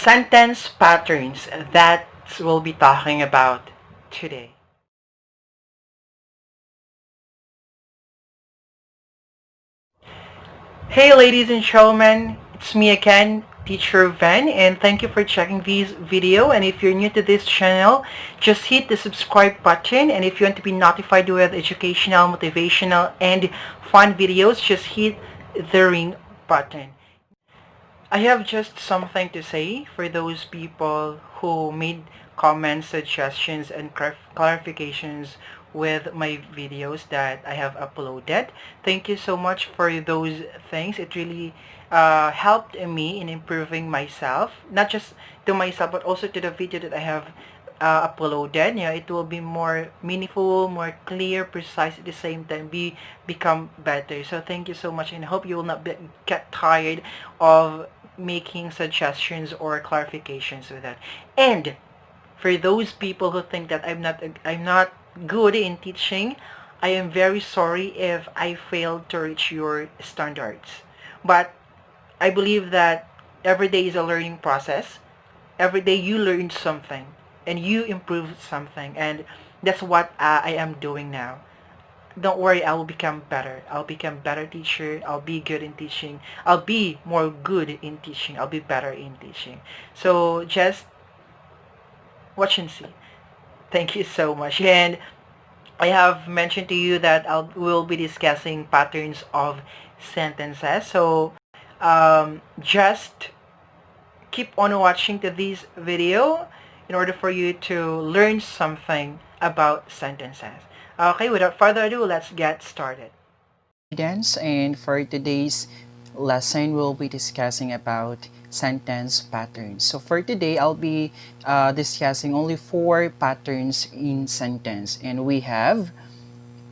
sentence patterns that we'll be talking about today. Hey ladies and gentlemen, it's me again, Teacher Van, and thank you for checking this video. And if you're new to this channel, just hit the subscribe button, and if you want to be notified with educational, motivational, and fun videos, just hit the ring button. I have just something to say for those people who made comments, suggestions, and clarifications with my videos that I have uploaded. Thank you so much for those things. It really helped me in improving myself, not just to myself, but also to the video that I have uploaded. It will be more meaningful, more clear, precise at the same time, become better. So thank you so much, and I hope you will not get tired of making suggestions or clarifications with that. And for those people who think that I'm not good in teaching, I am very sorry if I failed to reach your standards. But I believe that every day is a learning process. Every day you learn something and you improve something, and that's what I am doing now. Don't worry, I will become better. I'll become better teacher. I'll be good in teaching. I'll be more good in teaching. I'll be better in teaching. So just watch and see. Thank you so much. And I have mentioned to you that we'll be discussing patterns of sentences. So just keep on watching to this video in order for you to learn something about sentences. Okay, without further ado, let's get started. And for today's lesson, we'll be discussing about sentence patterns. So for today, I'll be discussing only 4 patterns in sentence. And we have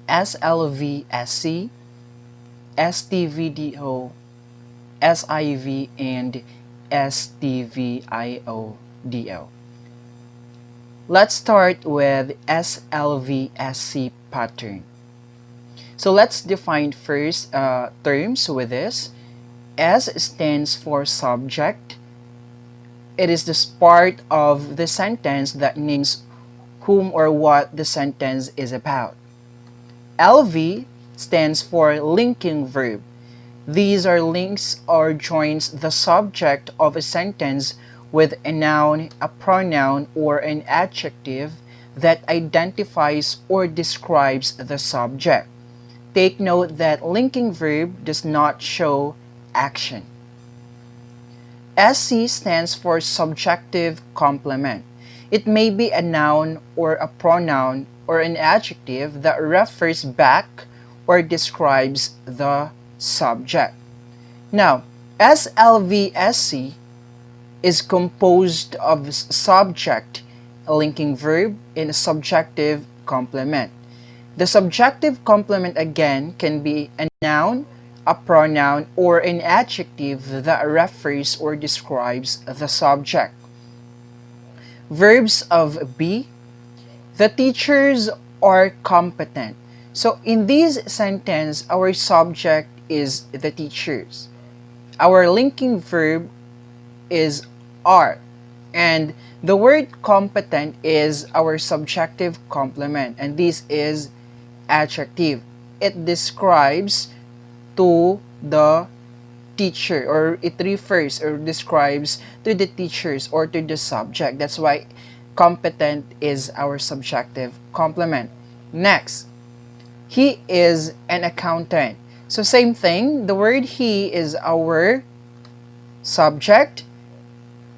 SLVSC, STVDO, SIV, and STVIODO. Let's start with SLVSC pattern. So let's define first terms with this. S stands for subject. It is the part of the sentence that names whom or what the sentence is about. LV stands for linking verb. These are links or joins the subject of a sentence with a noun, a pronoun, or an adjective that identifies or describes the subject. Take note that linking verb does not show action. SC stands for subjective complement. It may be a noun or a pronoun or an adjective that refers back or describes the subject. Now, SLVSC is composed of subject, a linking verb, and a subjective complement. The subjective complement again can be a noun, a pronoun, or an adjective that refers or describes the subject. Verbs of be. The teachers are competent. So in this sentence, our subject is the teachers. Our linking verb is are. And the word competent is our subjective complement. And this is adjective. It describes to the teacher, or it refers or describes to the teachers or to the subject. That's why competent is our subjective complement. Next, he is an accountant. So same thing, the word he is our subject,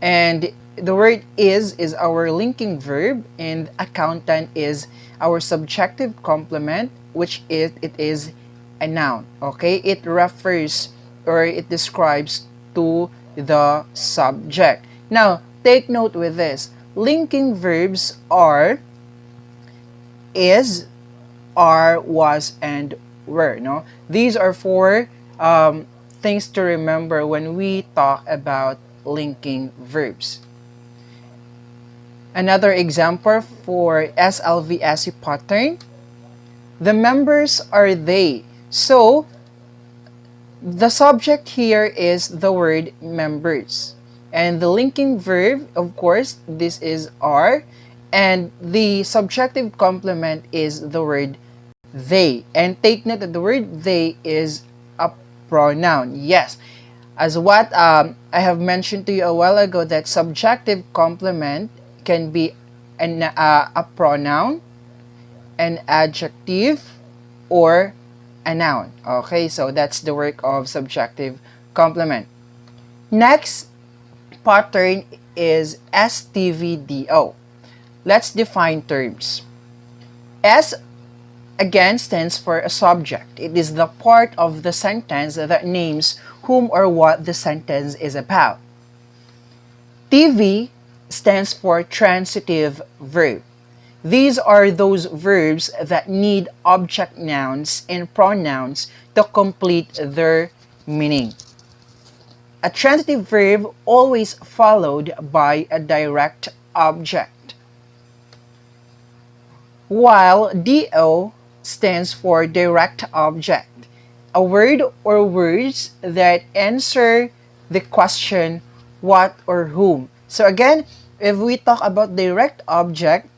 and the word is our linking verb, and accountant is our subjective complement, which is it is a noun. Okay, it refers or it describes to the subject. Now take note with this. Linking verbs are is, are, was, and were. No, these are 4 things to remember when we talk about linking verbs. Another example for SLVSC pattern, the members are they. So the subject here is the word members, And the linking verb, of course, this is are. And the subjective complement is the word they. And take note that the word they is a pronoun. Yes. As what I have mentioned to you a while ago, that subjective complement can be a pronoun, an adjective, or a noun. Okay, so that's the work of subjective complement. Next pattern is STVDO. Let's define terms. S again stands for a subject. It is the part of the sentence that names whom or what the sentence is about. TV stands for transitive verb. These are those verbs that need object nouns and pronouns to complete their meaning. A transitive verb always followed by a direct object, while DO stands for direct object, a word or words that answer the question what or whom. So again, if we talk about direct object,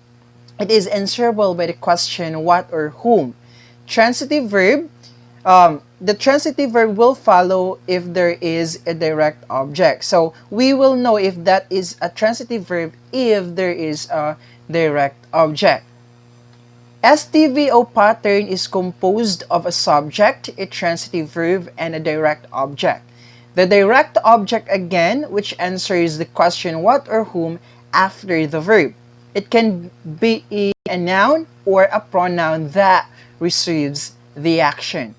it is answerable by the question what or whom. Transitive verb, the transitive verb will follow if there is a direct object. So we will know if that is a transitive verb if there is a direct object. STVO pattern is composed of a subject, a transitive verb, and a direct object. The direct object again, which answers the question what or whom after the verb. It can be a noun or a pronoun that receives the action.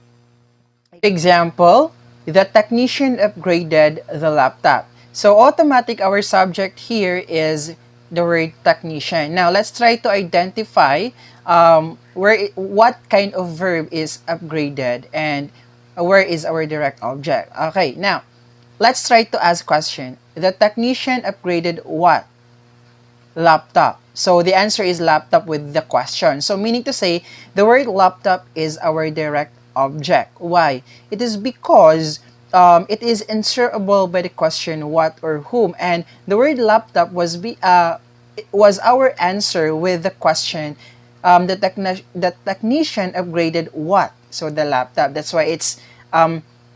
Example, the technician upgraded the laptop. So automatic, our subject here is the word technician. Now let's try to identify what kind of verb is upgraded and where is our direct object. Okay, now let's try to ask question. The technician upgraded what? Laptop. So the answer is laptop with the question. So meaning to say, the word laptop is our direct object. Why? It is because it is answerable by the question what or whom, and the word laptop was our answer with the question. The technician upgraded what? So the laptop. That's why it's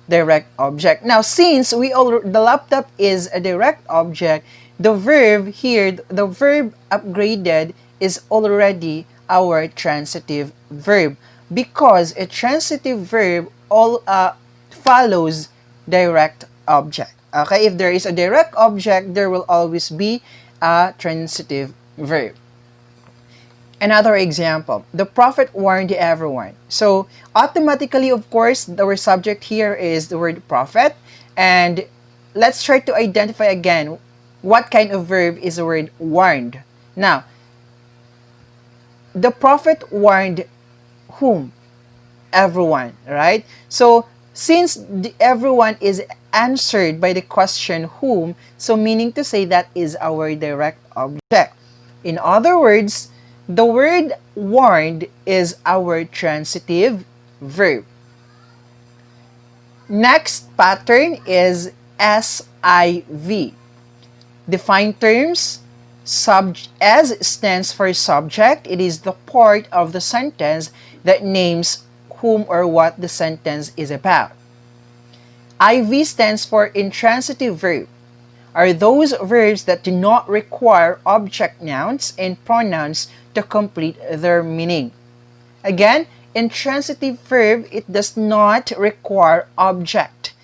direct object. Now, since the laptop is a direct object, the verb here, the verb upgraded, is already our transitive verb, because a transitive verb follows direct object. Okay, if there is a direct object, there will always be a transitive verb. Another example, the prophet warned everyone. So automatically, of course, our subject here is the word prophet. And let's try to identify again what kind of verb is the word warned. Now, the prophet warned whom? Everyone, right? So since everyone is answered by the question whom, so meaning to say that is our direct object. In other words, the word warned is our transitive verb. Next pattern is SIV. Define terms. S stands for subject. It is the part of the sentence that names whom or what the sentence is about. IV stands for intransitive verb. Are those verbs that do not require object nouns and pronouns to complete their meaning. Again, intransitive verb, it does not require object.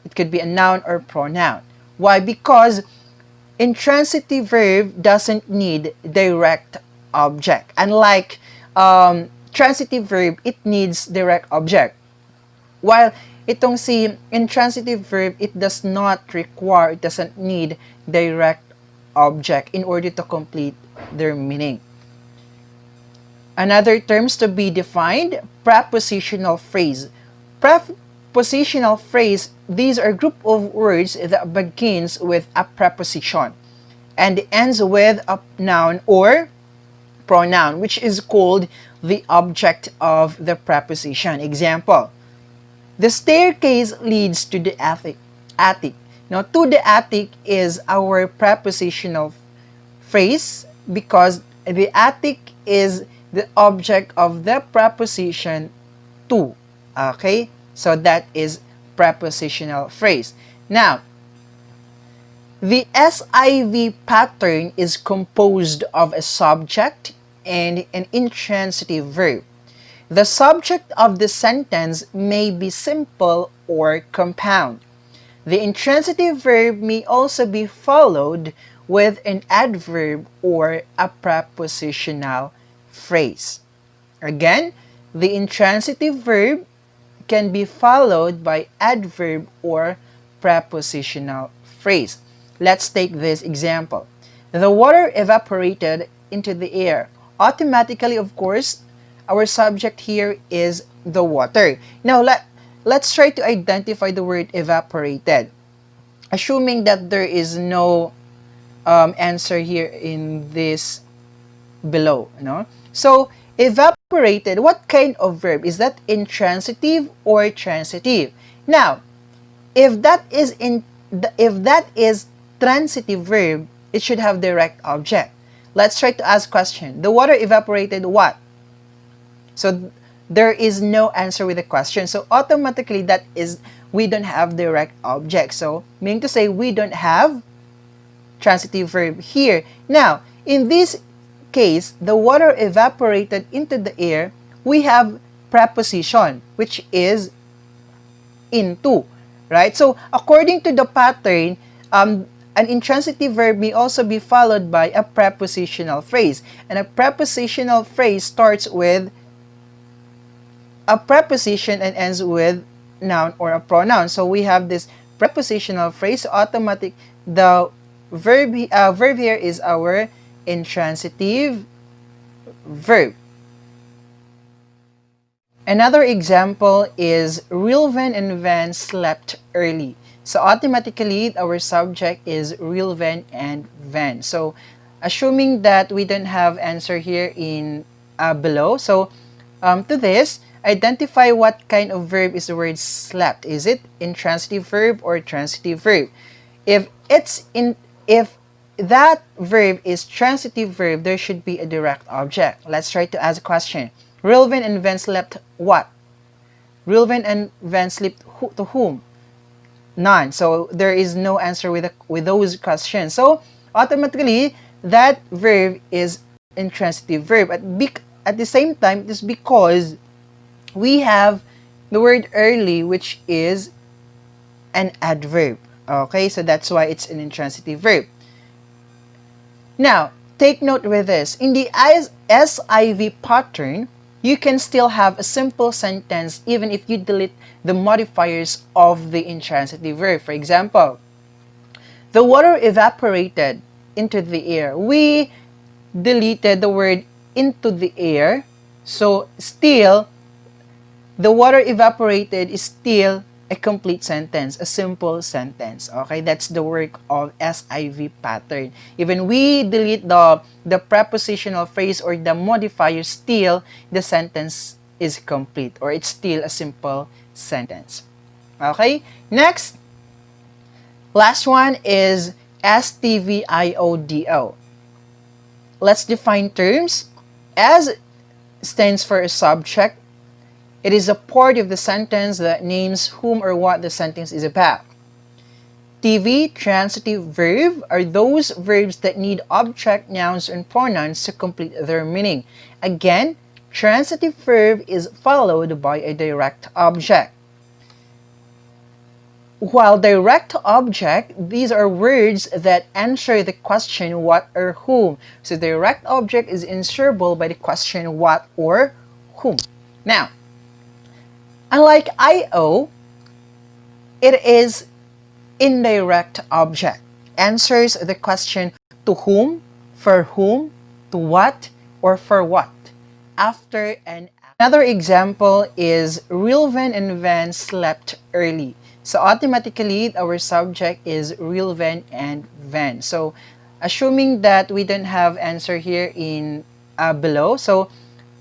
It could be a noun or pronoun. Why? Because intransitive verb doesn't need direct object. Unlike transitive verb, it needs direct object. While itong si intransitive verb, it does not require, it doesn't need direct object in order to complete their meaning. Another terms to be defined, prepositional phrase. Prepositional phrase, these are group of words that begins with a preposition and ends with a noun or pronoun, which is called the object of the preposition. Example, the staircase leads to the attic. Now, to the attic is our prepositional phrase because the attic is the object of the preposition to. Okay? So that is prepositional phrase. Now, the SIV pattern is composed of a subject and an intransitive verb. The subject of the sentence may be simple or compound. The intransitive verb may also be followed with an adverb or a prepositional phrase. Again, the intransitive verb can be followed by adverb or prepositional phrase. Let's take this example. The water evaporated into the air. Automatically, of course, our subject here is the water. Now, let's try to identify the word evaporated. Assuming that there is no answer here in this below, no? So, evaporated, what kind of verb? Is that intransitive or transitive? Now, if that is transitive verb, it should have direct object. Let's try to ask question. The water evaporated what? So there is no answer with the question. So automatically that is we don't have direct object. So meaning to say we don't have transitive verb here. Now, in this case, the water evaporated into the air, we have preposition, which is into, right? So according to the pattern, an intransitive verb may also be followed by a prepositional phrase. And a prepositional phrase starts with a preposition and ends with noun or a pronoun. So we have this prepositional phrase. Automatic, the verb here is our intransitive verb. Another example is Rilvan and Van slept early. So automatically, our subject is Rilvan and Van. So assuming that we don't have answer here in below, so to this, identify what kind of verb is the word slept. Is it intransitive verb or transitive verb? If that verb is transitive verb, there should be a direct object. Let's try to ask a question. Rilvan and Van slept what? Rilvan and Van slept to whom? None. So there is no answer with those questions. So automatically that verb is intransitive verb. At the same time, it is because we have the word early, which is an adverb. Okay, so that's why it's an intransitive verb. Now, take note with this. In the SIV pattern, you can still have a simple sentence even if you delete the modifiers of the intransitive verb. For example, the water evaporated into the air. We deleted the word into the air. So still, the water evaporated is still a complete sentence, a simple sentence. Okay, that's the work of SIV pattern. Even we delete the prepositional phrase or the modifier, still the sentence is complete or it's still a simple sentence. Okay, next, last one is STVIODO. Let's define terms. S stands for a subject. It is a part of the sentence that names whom or what the sentence is about. TV, transitive verb, are those verbs that need object, nouns, and pronouns to complete their meaning. Again, transitive verb is followed by a direct object. While direct object, these are words that answer the question what or whom. So direct object is answerable by the question what or whom. Now, unlike IO, it is indirect object. Answers the question to whom, to what, or for what. After and another example is Rilvan and Van slept early. So automatically, our subject is Rilvan and Van. So assuming that we don't have answer here in below, so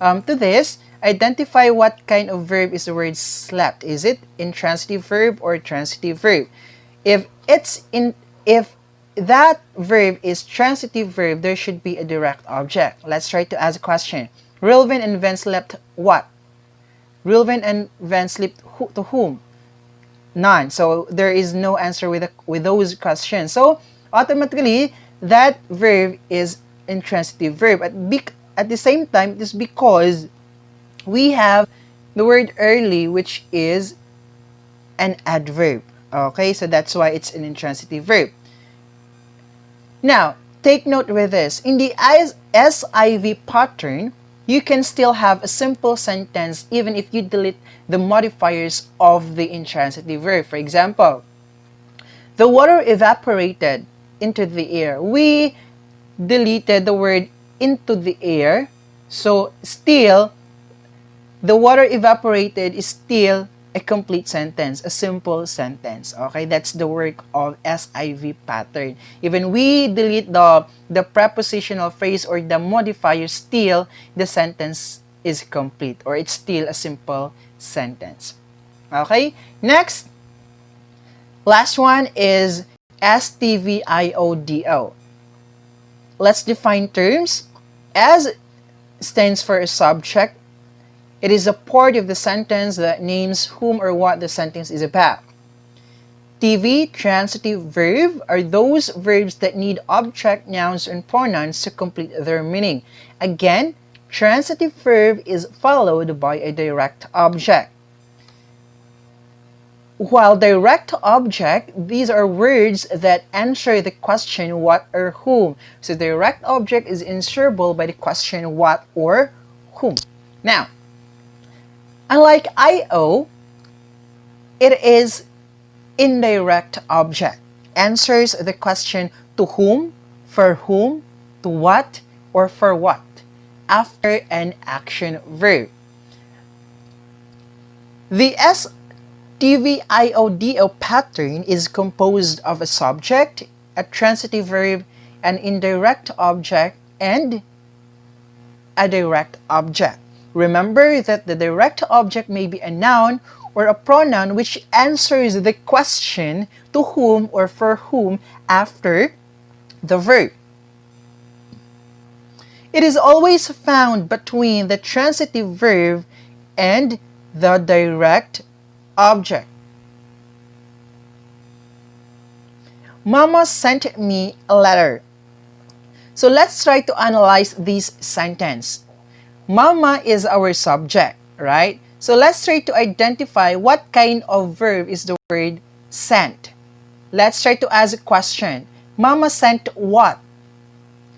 to this, identify what kind of verb is the word slept. Is it intransitive verb or transitive verb? If it's in if that verb is transitive verb, there should be a direct object. Let's try to ask a question. Rilvin and Van slept what? Rilvin and Van slept to whom? None. So there is no answer with those questions. So automatically that verb is intransitive verb. At the same time, it is because we have the word early, which is an adverb. Okay, so that's why it's an intransitive verb. Now, take note with this. In the SIV pattern, you can still have a simple sentence even if you delete the modifiers of the intransitive verb. For example, the water evaporated into the air. We deleted the word into the air. So still, the water evaporated is still a complete sentence, a simple sentence. Okay, that's the work of SIV pattern. Even we delete the prepositional phrase or the modifier, still the sentence is complete, or it's still a simple sentence. Okay, next, last one is STVIODO. Let's define terms. S stands for a subject. It is a part of the sentence that names whom or what the sentence is about. TV, transitive verb, are those verbs that need object, nouns, and pronouns to complete their meaning. Again, transitive verb is followed by a direct object. While direct object, these are words that answer the question what or whom. So direct object is answerable by the question what or whom. Now, unlike IO, it is indirect object. Answers the question to whom, for whom, to what, or for what after an action verb. The STVIODO pattern is composed of a subject, a transitive verb, an indirect object, and a direct object. Remember that the direct object may be a noun or a pronoun which answers the question to whom or for whom after the verb. It is always found between the transitive verb and the direct object. Mama sent me a letter. So let's try to analyze this sentence. Mama is our subject, right? So let's try to identify what kind of verb is the word sent. Let's try to ask a question. Mama sent what?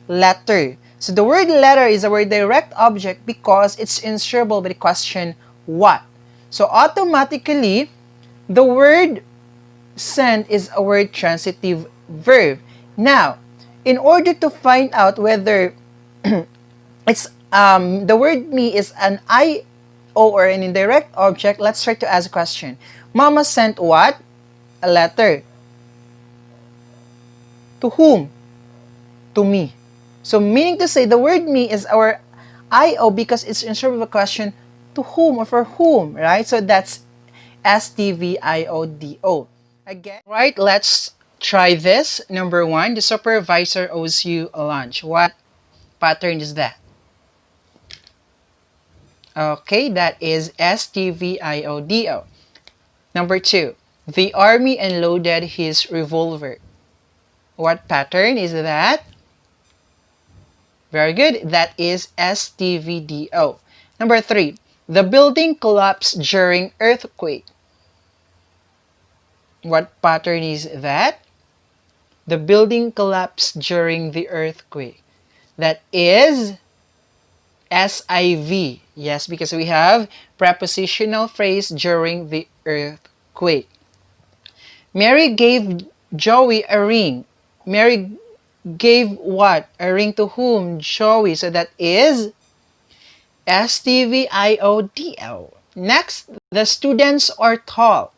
Letter. So the word letter is our direct object because it's answerable by the question what. So automatically, the word sent is a word transitive verb. Now, in order to find out whether it's the word me is an IO or an indirect object, let's try to ask a question. Mama sent what? A letter. To whom? To me. So meaning to say the word me is our IO because it's answerable by the question to whom or for whom, right? So that's STVIODO. Again, right, let's try this. Number one, the supervisor owes you a lunch. What pattern is that? Okay, that is STVIODO. Number two, the army unloaded his revolver. What pattern is that? Very good. That is STVDO. Number three, the building collapsed during earthquake. What pattern is that? The building collapsed during the earthquake. That is SIV. Yes, because we have prepositional phrase during the earthquake. Mary gave Joey a ring. Mary gave what? A ring to whom? Joey. So that is STVIODO. Next, the students are tall.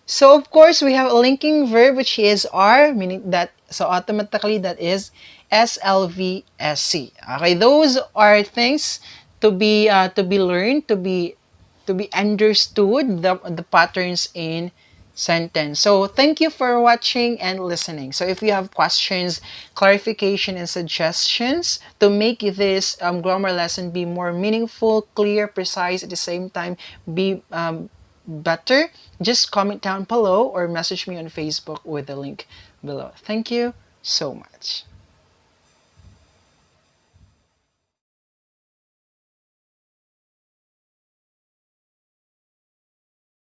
So of course we have a linking verb which is are, meaning that, so automatically that is SLVSC. Okay, those are things to be learned, to be understood, the patterns in sentence. So thank you for watching and listening. So if you have questions, clarification, and suggestions to make this grammar lesson be more meaningful, clear, precise, at the same time be better, just comment down below or message me on Facebook with the link below. Thank you so much.